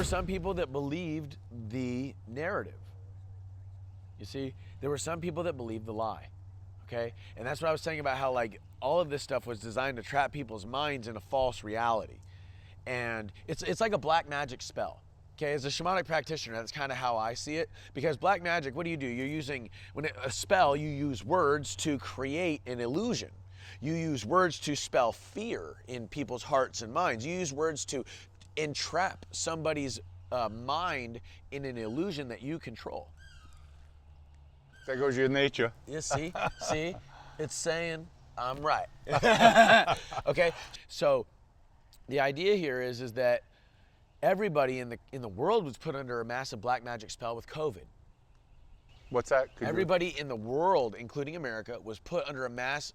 were some people that believed the narrative. You see, there were some people that believed the lie. Okay, and that's what I was saying about how like all of this stuff was designed to trap people's minds in a false reality, and it's like a black magic spell. Okay, as a shamanic practitioner, that's kind of how I see it. Because black magic, what do? You're using a spell. You use words to create an illusion. You use words to spell fear in people's hearts and minds. You use words to entrap somebody's mind in an illusion that you control. There goes your nature. You see, it's saying I'm right. Okay, so the idea here is that everybody in the world was put under a massive black magic spell with COVID. What's that? Everybody in the world, including America, was put under a mass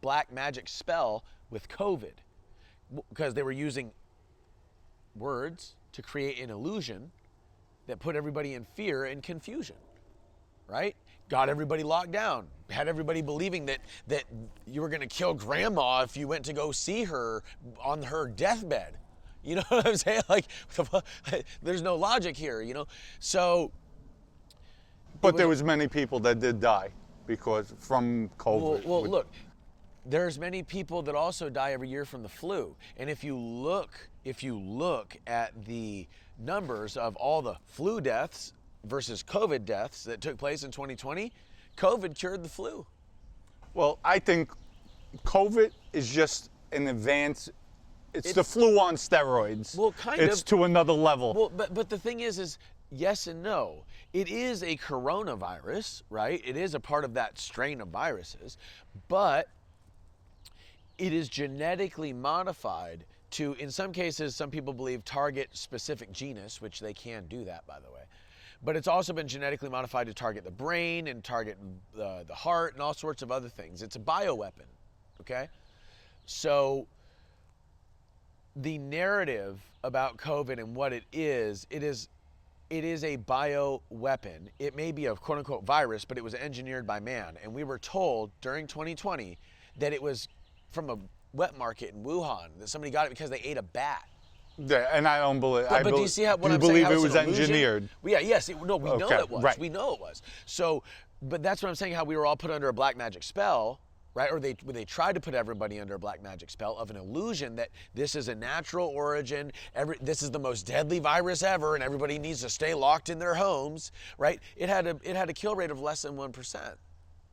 black magic spell with COVID because they were using words to create an illusion that put everybody in fear and confusion, right? Got everybody locked down, had everybody believing that you were gonna kill grandma if you went to go see her on her deathbed. You know what I'm saying? Like, there's no logic here, you know? So. But there was many people that did die because from COVID. Well, look, there's many people that also die every year from the flu. And if you look at the numbers of all the flu deaths versus COVID deaths that took place in 2020, COVID cured the flu. Well, I think COVID is just an advance. It's the flu on steroids. Well, it's to another level. Well, but the thing is yes and no. It is a coronavirus, right? It is a part of that strain of viruses, but it is genetically modified to, in some cases, some people believe, target specific genus, which they can do that, by the way. But it's also been genetically modified to target the brain and target the heart and all sorts of other things. It's a bioweapon, okay? So the narrative about COVID and what it is a bioweapon. It may be a quote unquote virus, but it was engineered by man. And we were told during 2020 that it was from a wet market in Wuhan, that somebody got it because they ate a bat. Yeah, and I don't believe. But do you see how? What do you I'm believe saying, it was engineered? Yeah, yes. We know it was. Right. We know it was. So, but that's what I'm saying. How we were all put under a black magic spell, right? Or they tried to put everybody under a black magic spell of an illusion that this is a natural origin. This is the most deadly virus ever, and everybody needs to stay locked in their homes, right? It had a kill rate of less than 1%,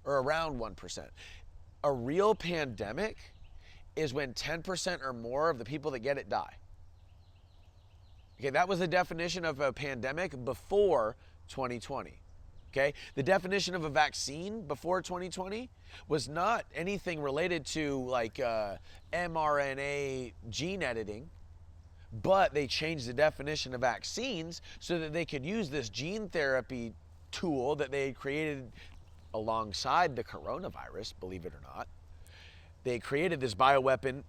or around 1%. A real pandemic is when 10% or more of the people that get it die. Okay, that was the definition of a pandemic before 2020. Okay, the definition of a vaccine before 2020 was not anything related to like mRNA gene editing, but they changed the definition of vaccines so that they could use this gene therapy tool that they had created alongside the coronavirus, believe it or not. They created this bioweapon,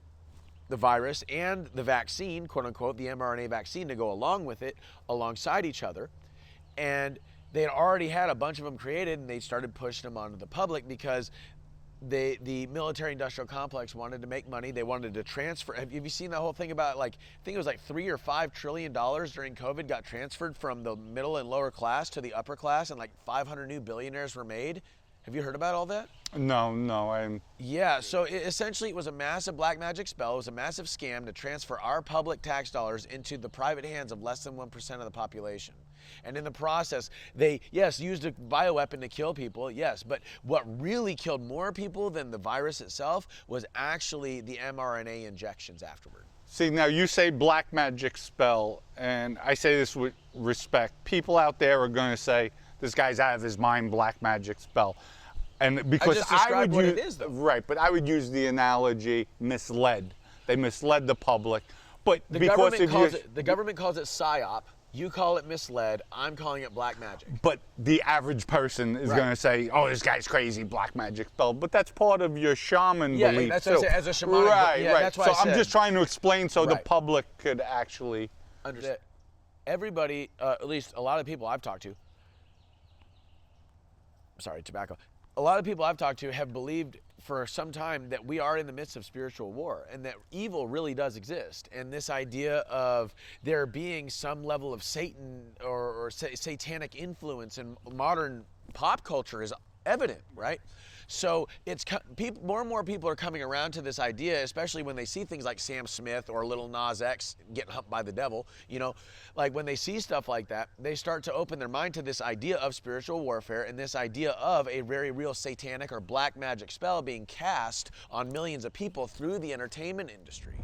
the virus and the vaccine, quote unquote, the mRNA vaccine, to go along with it, alongside each other. And they had already had a bunch of them created, and they started pushing them onto the public because the military industrial complex wanted to make money. They wanted to transfer. Have you seen that whole thing about, like, I think it was like $3 or $5 trillion during COVID got transferred from the middle and lower class to the upper class, and like 500 new billionaires were made? Have you heard about all that? No, Yeah, so essentially it was a massive black magic spell. It was a massive scam to transfer our public tax dollars into the private hands of less than 1% of the population. And in the process, they, yes, used a bioweapon to kill people, yes, but what really killed more people than the virus itself was actually the mRNA injections afterward. See, now you say black magic spell, and I say this with respect. People out there are going to say, this guy's out of his mind, black magic spell. And because I just described what it is, though. Right, but I would use the analogy misled. They misled the public. But The because government calls it PSYOP. You call it misled. I'm calling it black magic. But the average person is going to say, "Oh, this guy's crazy, black magic spell." But that's part of your shaman belief Yeah, that's too. what I say, as a shaman. Right, yeah, right. That's why so I said. I'm just trying to explain so the Right. public could actually understand. Everybody, at least a lot of people I've talked to. Sorry, tobacco. A lot of people I've talked to have believed for some time that we are in the midst of spiritual war and that evil really does exist. And this idea of there being some level of Satan or satanic influence in modern pop culture is evident, right? So it's more and more people are coming around to this idea, especially when they see things like Sam Smith or Lil Nas X getting humped by the devil. You know, like when they see stuff like that, they start to open their mind to this idea of spiritual warfare and this idea of a very real satanic or black magic spell being cast on millions of people through the entertainment industry.